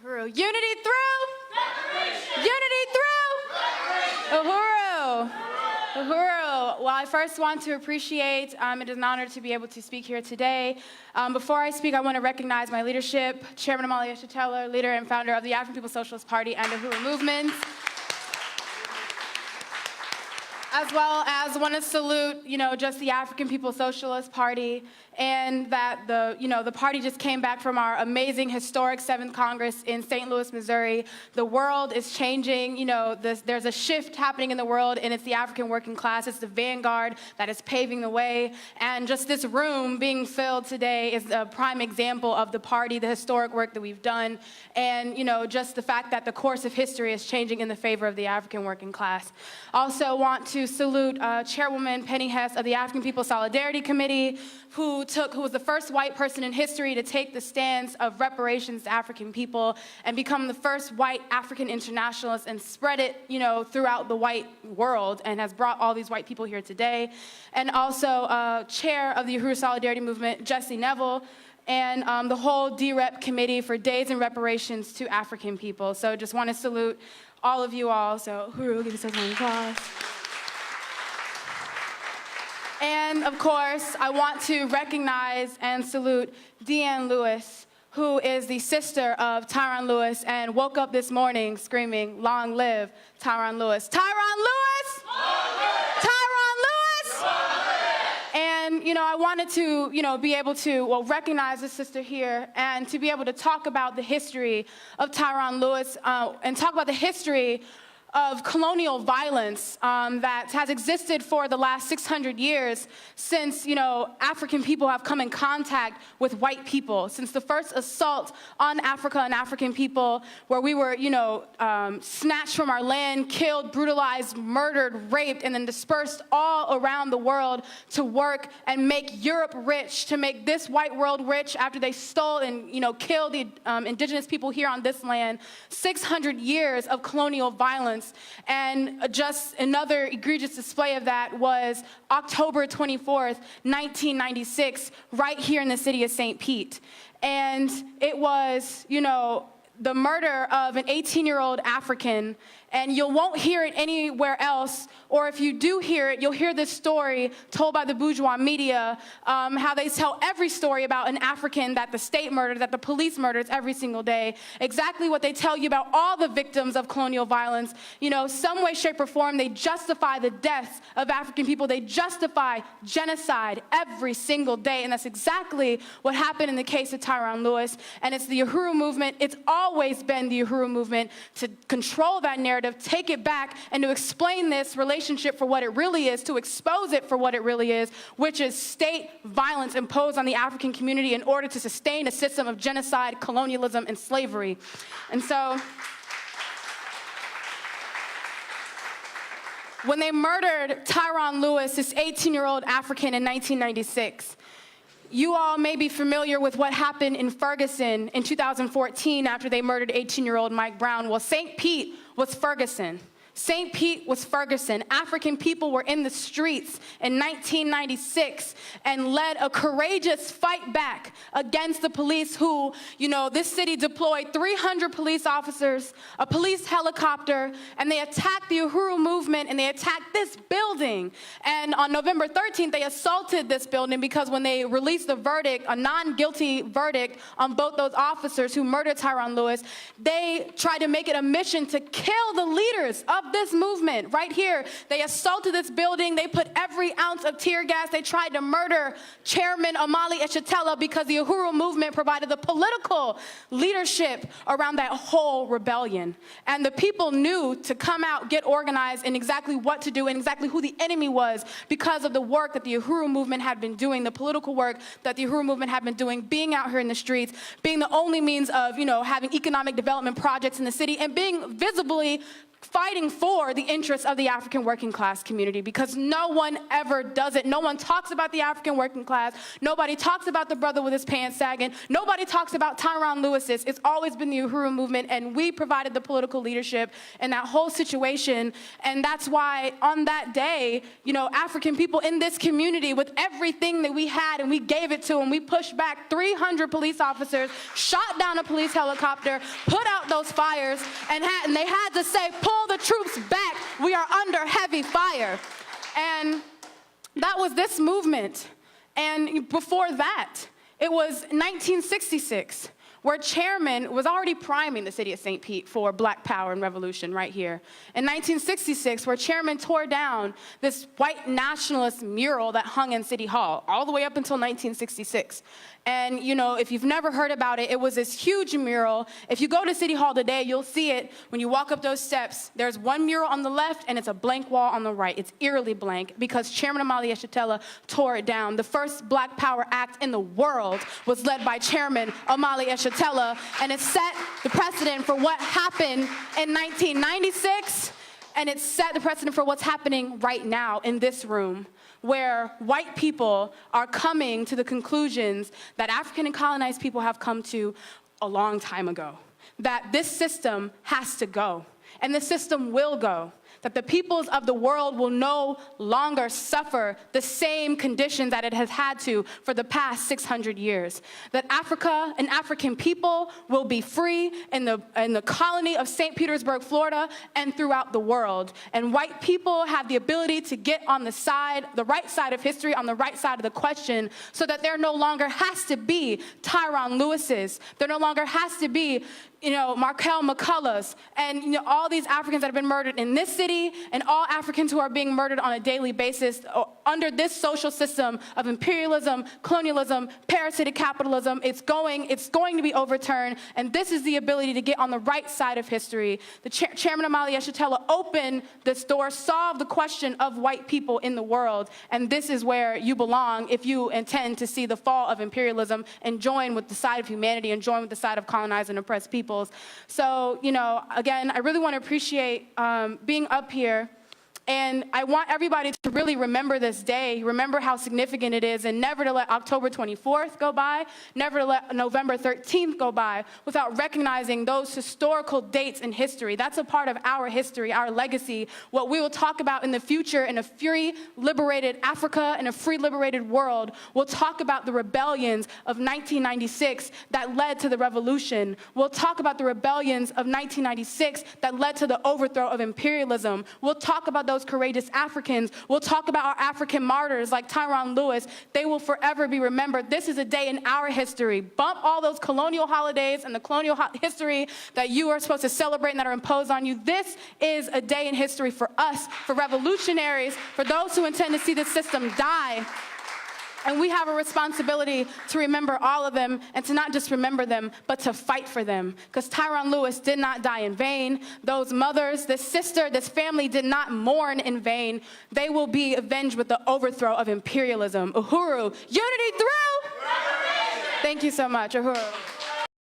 Uhuru. Unity through? Unity through? Uhuru. Uhuru. Well, I first want to appreciate, it is an honor to be able to speak here today. Before I speak, I want to recognize my leadership, Chairman Akilé Anai, leader and founder of the African People's Socialist Party and the Uhuru movement. As well as want to salute, just the African People's Socialist Party, and that the party just came back from our amazing historic 7th Congress in St. Louis, Missouri. The world is changing, there's a shift happening in the world, and it's the African working class. It's the vanguard that is paving the way, and just this room being filled today is a prime example of the party, the historic work that we've done, and just the fact that the course of history is changing in the favor of the African working class. Also want to salute Chairwoman Penny Hess of the African People's Solidarity Committee, who was the first white person in history to take the stance of reparations to African people and become the first white African internationalist and spread it, throughout the white world, and has brought all these white people here today. And also Chair of the Uhuru Solidarity Movement, Jesse Neville, and the whole DREP committee for Days in Reparations to African people. So just want to salute all of you all. So Uhuru, give yourself an applause. And of course, I want to recognize and salute Deanne Lewis, who is the sister of Tyron Lewis and woke up this morning screaming, "Long live Tyron Lewis." Tyron Lewis! Long live! Tyron Lewis! Long live! And, I wanted to, be able to, recognize this sister here and to be able to talk about the history of Tyron Lewis and talk about the history of colonial violence that has existed for the last 600 years since, African people have come in contact with white people. Since the first assault on Africa and African people, where we were, snatched from our land, killed, brutalized, murdered, raped, and then dispersed all around the world to work and make Europe rich, to make this white world rich after they stole and, killed the indigenous people here on this land. 600 years of colonial violence. And just another egregious display of that was October 24th, 1996, right here in the city of St. Pete. And it was, the murder of an 18-year-old African, and you won't hear it anywhere else, or if you do hear it, you'll hear this story told by the bourgeois media, how they tell every story about an African that the state murders, that the police murders every single day. Exactly what they tell you about all the victims of colonial violence. Some way, shape, or form, they justify the deaths of African people. They justify genocide every single day, and that's exactly what happened in the case of Tyron Lewis. And it's the Uhuru movement. It's always been the Uhuru movement to control that narrative, take it back, and to explain this relationship for what it really is, to expose it for what it really is, which is state violence imposed on the African community in order to sustain a system of genocide, colonialism, and slavery. And so, when they murdered Tyron Lewis, this 18-year-old African, in 1996, you all may be familiar with what happened in Ferguson in 2014 after they murdered 18-year-old Mike Brown. Well, St. Pete was Ferguson. St. Pete was Ferguson. African people were in the streets in 1996 and led a courageous fight back against the police who, this city deployed 300 police officers, a police helicopter, and they attacked the Uhuru movement, and they attacked this building. And on November 13th, they assaulted this building because when they released the verdict, a non-guilty verdict on both those officers who murdered Tyron Lewis, they tried to make it a mission to kill the leaders of this movement right here. They assaulted this building. They put every ounce of tear gas. They tried to murder Chairman Akilé Anai because the Uhuru movement provided the political leadership around that whole rebellion. And the people knew to come out, get organized, and exactly what to do and exactly who the enemy was because of the work that the Uhuru movement had been doing, the political work that the Uhuru movement had been doing, being out here in the streets, being the only means of, having economic development projects in the city, and being visibly fighting for the interests of the African working class community, because no one ever does it. No one talks about the African working class. Nobody talks about the brother with his pants sagging. Nobody talks about Tyronn Lewis's. It's always been the Uhuru movement, and we provided the political leadership in that whole situation. And that's why on that day, you know, African people in this community, with everything that we had, and we gave it to them, we pushed back 300 police officers, shot down a police helicopter, put out those fires, and they had to say, pull the troops back. We are under heavy fire. And that was this movement. And before that, it was 1966, where Chairman was already priming the city of St. Pete for Black Power and revolution right here. In 1966, where Chairman tore down this white nationalist mural that hung in City Hall, all the way up until 1966. And, you know, if you've never heard about it, it was this huge mural. If you go to City Hall today, you'll see it. When you walk up those steps, there's one mural on the left, and it's a blank wall on the right. It's eerily blank, because Chairman Omali Yeshitela tore it down. The first Black Power Act in the world was led by Chairman Omali Yeshitela, and it set the precedent for what happened in 1996, and it set the precedent for what's happening right now in this room, where white people are coming to the conclusions that African and colonized people have come to a long time ago. That this system has to go, and this system will go. That the peoples of the world will no longer suffer the same conditions that it has had to for the past 600 years. That Africa and African people will be free in the colony of St. Petersburg, Florida, and throughout the world. And white people have the ability to get on the right side of history, on the right side of the question, so that there no longer has to be Tyronn Lewis's. There no longer has to be, you know, Markel McCullough's, and, you know, all these Africans that have been murdered in this city, and all Africans who are being murdered on a daily basis under this social system of imperialism, colonialism, parasitic capitalism. It's going to be overturned, and this is the ability to get on the right side of history. The Chairman Omali Yeshitela opened this door, solved the question of white people in the world, and this is where you belong if you intend to see the fall of imperialism and join with the side of humanity and join with the side of colonized and oppressed peoples. So, you know, again, I really want to appreciate being up here. And I want everybody to really remember this day, remember how significant it is, and never to let October 24th go by, never to let November 13th go by without recognizing those historical dates in history. That's a part of our history, our legacy, what we will talk about in the future in a free, liberated Africa and a free, liberated world. We'll talk about the rebellions of 1996 that led to the revolution. We'll talk about the rebellions of 1996 that led to the overthrow of imperialism. We'll talk about those courageous Africans. We'll talk about our African martyrs like Tyronn Lewis. They will forever be remembered. This is a day in our history. Bump all those colonial holidays and the colonial history that you are supposed to celebrate and that are imposed on you. This is a day in history for us, for revolutionaries, for those who intend to see the system die. And we have a responsibility to remember all of them, and to not just remember them, but to fight for them. Because Tyronn Lewis did not die in vain. Those mothers, this sister, this family did not mourn in vain. They will be avenged with the overthrow of imperialism. Uhuru, unity through? Thank you so much. Uhuru.